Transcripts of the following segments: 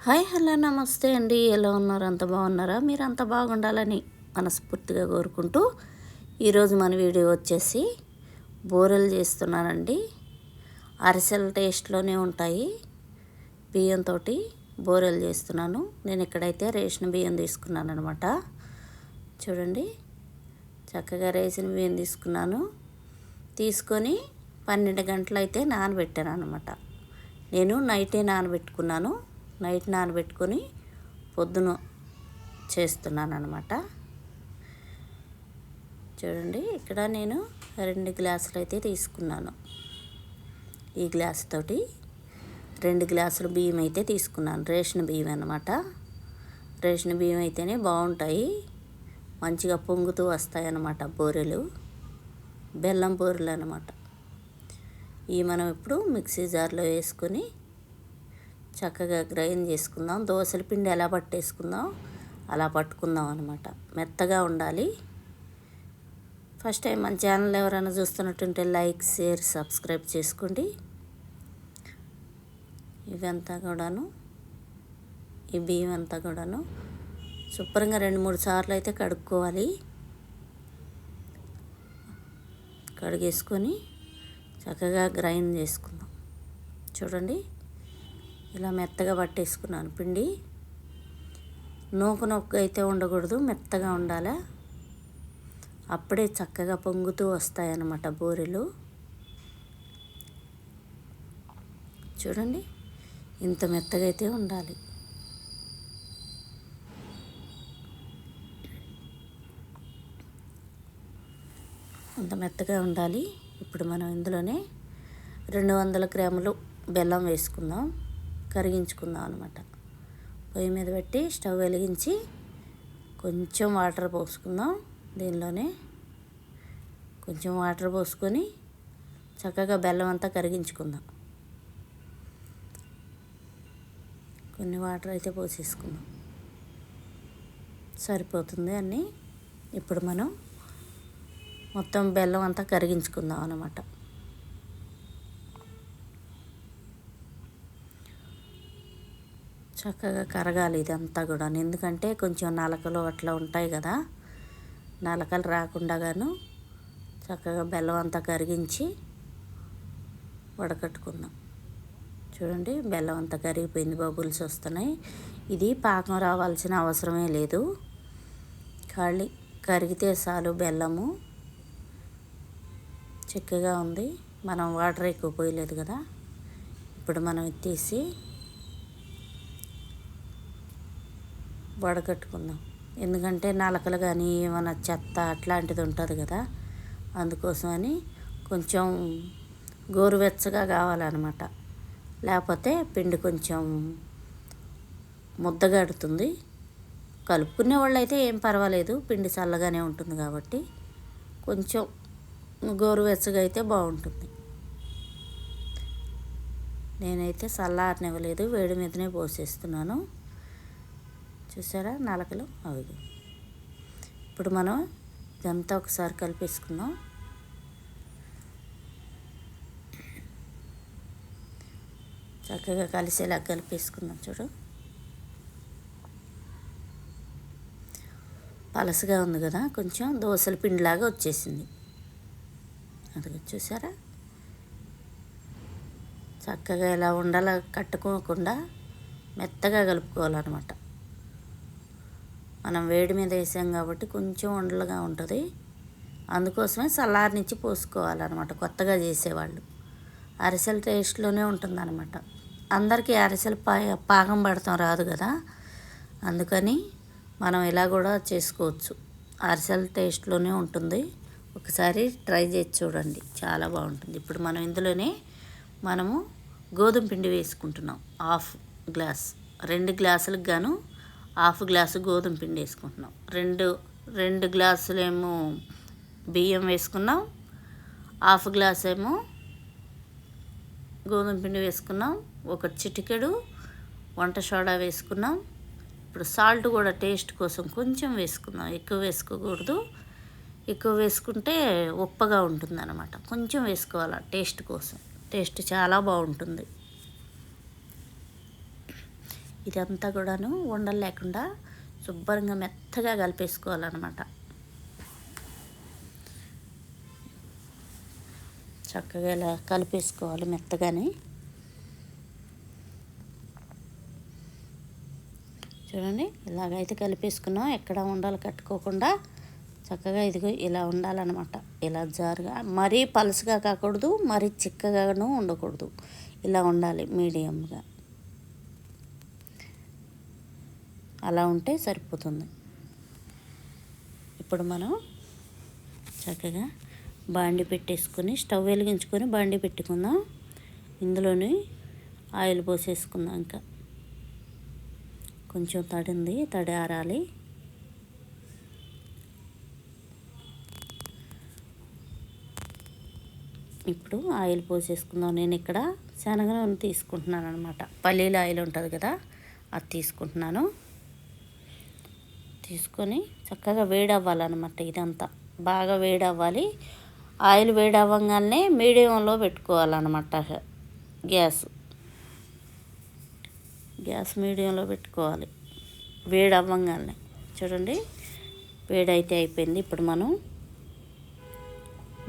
Hi hello నమస్తే అండి. ఎలా ఉన్నారు? అంత బాగున్నారా? మీరు అంత బాగుండాలని మనస్ఫూర్తిగా కోరుకుంటూ ఈరోజు మన వీడియో వచ్చేసి బూరెలు చేస్తున్నానండి. అరిసెల టేస్ట్లోనే ఉంటాయి. బియ్యంతో బూరెలు చేస్తున్నాను. నేను ఇక్కడైతే రేషన్ బియ్యం తీసుకున్నాను అనమాట. చూడండి, చక్కగా రేషన్ బియ్యం తీసుకొని 12 గంటలు అయితే నానబెట్టాను అనమాట. నేను నైటే నానబెట్టుకున్నాను. నైట్ నానబెట్టుకొని పొద్దున చేస్తున్నాను అనమాట. చూడండి, ఇక్కడ నేను 2 గ్లాసులు అయితే తీసుకున్నాను. ఈ గ్లాస్ తోటి 2 గ్లాసులు బియ్యం అయితే తీసుకున్నాను. రేషన్ బియ్యం అనమాట. రేషన్ బియ్యం అయితేనే బాగుంటాయి, మంచిగా పొంగుతూ వస్తాయి అన్నమాట. బూరెలు, బెల్లం బూరెలు అనమాట. ఇవి మనం ఇప్పుడు మిక్సీ జార్లో వేసుకొని చక్కగా గ్రైండ్ చేసుకుందాం. దోసల పిండి ఎలా పట్టేసుకుందాం అలా పట్టుకుందాం అనమాట. మెత్తగా ఉండాలి. ఫస్ట్ టైం మన ఛానల్ ఎవరైనా చూస్తున్నట్టుంటే లైక్, షేర్, సబ్స్క్రైబ్ చేసుకోండి. ఇవంతా కూడాను, ఈ బియ్యం అంతా కూడాను శుభ్రంగా 2-3 సార్లు అయితే కడుక్కోవాలి. కడిగేసుకొని చక్కగా గ్రైండ్ చేసుకుందాం. చూడండి, ఇలా మెత్తగా పట్టేసుకున్నాను పిండి. నూక అయితే ఉండకూడదు, మెత్తగా ఉండాలి. అప్పుడే చక్కగా పొంగుతూ వస్తాయన్నమాట బూరెలు. చూడండి, ఇంత మెత్తగా అయితే ఉండాలి. అంత మెత్తగా ఉండాలి. ఇప్పుడు మనం ఇందులోనే 200 గ్రాములు బెల్లం వేసుకుందాం. కరిగించుకుందాం అనమాట. పొయ్యి మీద పెట్టి స్టవ్ వెలిగించి కొంచెం వాటర్ పోసుకుందాం. దీనిలోనే కొంచెం వాటర్ పోసుకొని చక్కగా బెల్లం అంతా కరిగించుకుందాం. కొన్ని వాటర్ అయితే పోసేసుకుందాం, సరిపోతుంది అన్నీ. ఇప్పుడు మనం మొత్తం బెల్లం అంతా కరిగించుకుందాం అన్నమాట. చక్కగా కరగాలి ఇదంతా కూడా. ఎందుకంటే కొంచెం నలకలు అట్లా ఉంటాయి కదా, నలకలు రాకుండాను చక్కగా బెల్లం అంతా కరిగించి వడకట్టుకుందాం. చూడండి, బెల్లం అంతా కరిగిపోయింది, బబుల్స్ వస్తున్నాయి. ఇది పాకం రావాల్సిన అవసరమే లేదు, ఖాళీ కరిగితే చాలు. బెల్లము చిక్కగా ఉంది, మనం వాటర్ ఎక్కువ పోయలేదు కదా. ఇప్పుడు మనం తీసి వడకట్టుకుందాం. ఎందుకంటే నలకలు కానీ ఏమైనా చెత్త అట్లాంటిది ఉంటుంది కదా, అందుకోసమని కొంచెం గోరువెచ్చగా కావాలన్నమాట. లేకపోతే పిండి కొంచెం ముద్దగడుతుంది. కలుపుకునే వాళ్ళు అయితే ఏం పర్వాలేదు, పిండి చల్లగానే ఉంటుంది కాబట్టి కొంచెం గోరువెచ్చగా అయితే బాగుంటుంది. నేనైతే చల్లారనివ్వలేదు, వేడి మీదనే పోసేస్తున్నాను. చూసారా నలకలు? అవి ఇప్పుడు మనం ఇదంతా ఒకసారి కలిపేసుకుందాం. చక్కగా కలిసేలా కలిపేసుకుందాం. చూడు, పలసగా ఉంది కదా, కొంచెం దోసల పిండిలాగా వచ్చేసింది. అది చూసారా? చక్కగా ఇలా ఉండాల, కట్టుకోకుండా మెత్తగా కలుపుకోవాలన్నమాట. మనం వేడి మీద వేసాం కాబట్టి కొంచెం ఉండలుగా ఉంటుంది, అందుకోసమే చల్లారి నుంచి పోసుకోవాలన్నమాట. కొత్తగా చేసేవాళ్ళు అరిసెల టేస్ట్లోనే ఉంటుందన్నమాట. అందరికీ అరిసెలు పాకం పడతాం రాదు కదా, అందుకని మనం ఇలా కూడా చేసుకోవచ్చు. అరిసెల టేస్ట్లోనే ఉంటుంది. ఒకసారి ట్రై చేసి చూడండి, చాలా బాగుంటుంది. ఇప్పుడు మనం ఇందులోనే గోధుమ పిండి వేసుకుంటున్నాం. 1/2 గ్లాస్, 2 గ్లాసులకు గాను 1/2 గ్లాసు గోధుమ పిండి వేసుకుంటున్నాం. 2 గ్లాసులేమో బియ్యం వేసుకున్నాం, 1/2 గ్లాస్ ఏమో గోధుమ పిండి వేసుకున్నాం. ఒక చిటికెడు వంట సోడా వేసుకున్నాం. ఇప్పుడు సాల్ట్ కూడా టేస్ట్ కోసం కొంచెం వేసుకుందాం, ఎక్కువ వేసుకోకూడదు. ఎక్కువ వేసుకుంటే ఉప్పగా ఉంటుంది అన్నమాట. కొంచెం వేసుకోవాలి టేస్ట్ కోసం, టేస్ట్ చాలా బాగుంటుంది. ఇదంతా కూడాను ఉండలు లేకుండా శుభ్రంగా మెత్తగా కలిపేసుకోవాలన్నమాట. చక్కగా ఇలా కలిపేసుకోవాలి మెత్తగాని. చూడండి, ఇలాగైతే కలిపేసుకున్నాం. ఎక్కడ ఉండలు కట్టుకోకుండా చక్కగా ఇదిగో ఇలా ఉండాలన్నమాట. ఇలా జారుగా, మరీ పలుసుగా కాకూడదు, మరీ చిక్కగాను ఉండకూడదు. ఇలా ఉండాలి మీడియంగా. అలా ఉంటే సరిపోతుంది. ఇప్పుడు మనం చక్కగా బాండి పెట్టేసుకొని స్టవ్ వెలిగించుకొని బాండి పెట్టుకుందాం. ఇందులోని ఆయిల్ పోసేసుకుందాం. ఇంకా కొంచెం తడి ఆరాలి. ఇప్పుడు ఆయిల్ పోసేసుకుందాం. నేను ఇక్కడ శనగ నూనె తీసుకుంటున్నాను అనమాట. పల్లీల ఆయిల్ ఉంటుంది కదా, అది తీసుకుంటున్నాను. తీసుకొని చక్కగా వేడి అవ్వాలన్నమాట. ఇదంతా బాగా వేడి అవ్వాలి. ఆయిల్ వేడి అవ్వగానే మీడియంలో పెట్టుకోవాలన్నమాట. గ్యాస్ మీడియంలో పెట్టుకోవాలి వేడి అవ్వగానే. చూడండి, వేడైతే అయిపోయింది. ఇప్పుడు మనం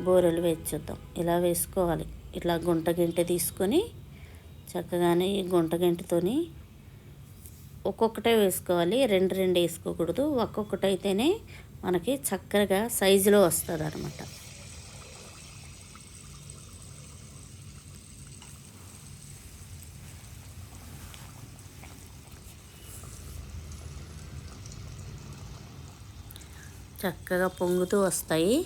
బూరెలు వేసేద్దాం. ఇలా వేసుకోవాలి. ఇట్లా గుంట గంటె తీసుకొని చక్కగానే ఈ గుంట గంటెతోని ఒక్కొక్కటే వేసుకోవాలి. రెండు వేసుకోకూడదు. ఒక్కొక్కటి అయితేనే మనకి చక్కగా సైజులో వస్తుంది అన్నమాట. చక్కగా పొంగుతూ వస్తాయి.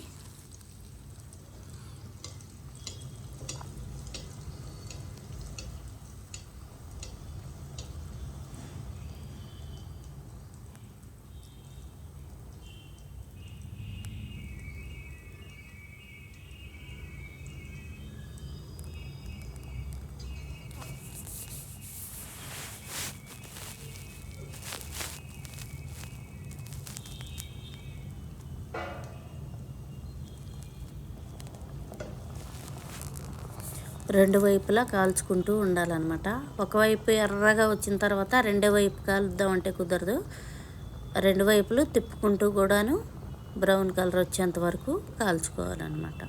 రెండు వైపులా కాల్చుకుంటూ ఉండాలన్నమాట. ఒకవైపు ఎర్రగా వచ్చిన తర్వాత రెండో వైపు కాలుద్దామంటే కుదరదు. రెండు వైపులు తిప్పుకుంటూ కూడాను బ్రౌన్ కలర్ వచ్చేంత వరకు కాల్చుకోవాలన్నమాట.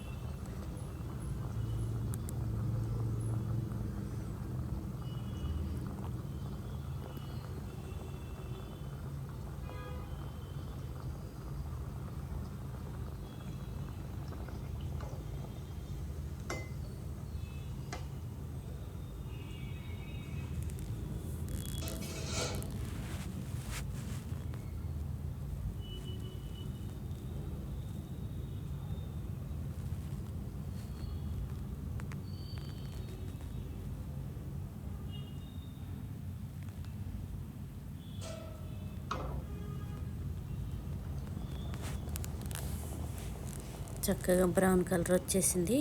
చక్కగా బ్రౌన్ కలర్ వచ్చేసింది.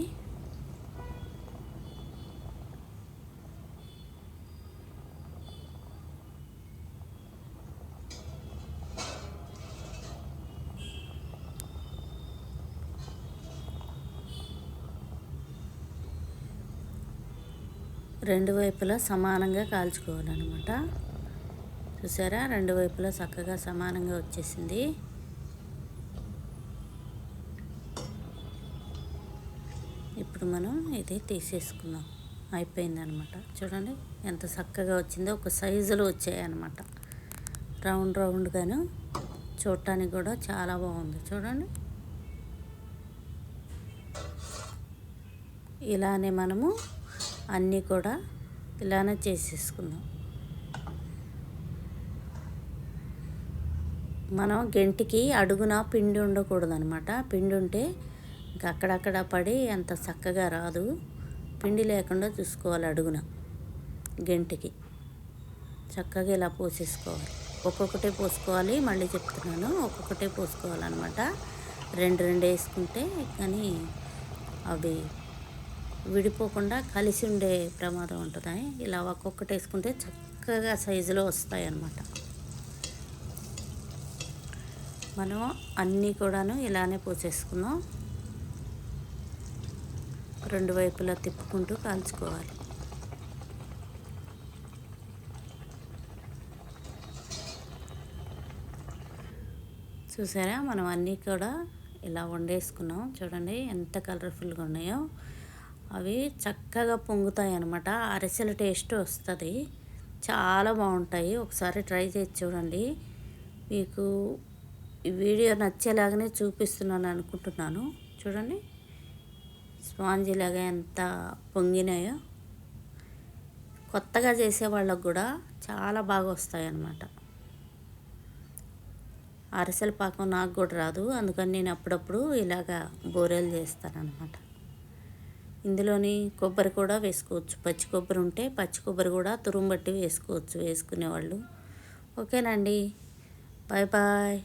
రెండు వైపులా సమానంగా కాల్చుకోవాలన్నమాట. చూసారా, రెండు వైపులా చక్కగా సమానంగా వచ్చేసింది. ఇప్పుడు మనం ఇది తీసేసుకుందాం. అయిపోయిందనమాట. చూడండి ఎంత చక్కగా వచ్చిందో. ఒక సైజులో వచ్చాయన్నమాట. రౌండ్గాను చూడటానికి కూడా చాలా బాగుంది. చూడండి, ఇలానే మనము అన్నీ కూడా ఇలానే చేసేసుకుందాం. మనం గెంటికి అడుగున పిండి ఉండకూడదు అనమాట. పిండి ఉంటే ఇంకా అక్కడక్కడ పడి అంత చక్కగా రాదు. పిండి లేకుండా చూసుకోవాలి. అడుగున గెంటికి చక్కగా ఇలా పోసేసుకోవాలి. ఒక్కొక్కటే పోసుకోవాలి. మళ్ళీ చెప్తున్నాను, ఒక్కొక్కటే పోసుకోవాలన్నమాట. రెండు వేసుకుంటే కానీ అవి విడిపోకుండా కలిసి ఉండే ప్రమాదం ఉంటుంది. ఇలా ఒక్కొక్కటి వేసుకుంటే చక్కగా సైజులో వస్తాయి అన్నమాట. మనం అన్నీ కూడాను ఇలానే పోసేసుకుందాం. రెండు వైపులా తిప్పుకుంటూ కాల్చుకోవాలి. చూసారా మనం అన్నీ కూడా ఇలా వండేసుకున్నాం. చూడండి ఎంత కలర్ఫుల్గా ఉన్నాయో. అవి చక్కగా పొంగుతాయి అన్నమాట. అరిసెల టేస్ట్ వస్తుంది. చాలా బాగుంటాయి. ఒకసారి ట్రై చేసి చూడండి. మీకు ఈ వీడియో నచ్చేలాగానే చూపిస్తున్నాను అనుకుంటున్నాను. చూడండి స్పాంజీ లాగా ఎంత పొంగినాయో. కొత్తగా చేసే వాళ్ళకు కూడా చాలా బాగా వస్తాయి అన్నమాట. అరిసెల పాకం నాకు కూడా రాదు, అందుకని నేను అప్పుడప్పుడు ఇలాగా బూరెలు చేస్తానన్నమాట. ఇందులోని కొబ్బరి కూడా వేసుకోవచ్చు. పచ్చి కొబ్బరి ఉంటే పచ్చి కొబ్బరి కూడా తురుము బట్టి వేసుకోవచ్చు వేసుకునేవాళ్ళు. ఓకేనండి, బాయ్ బాయ్.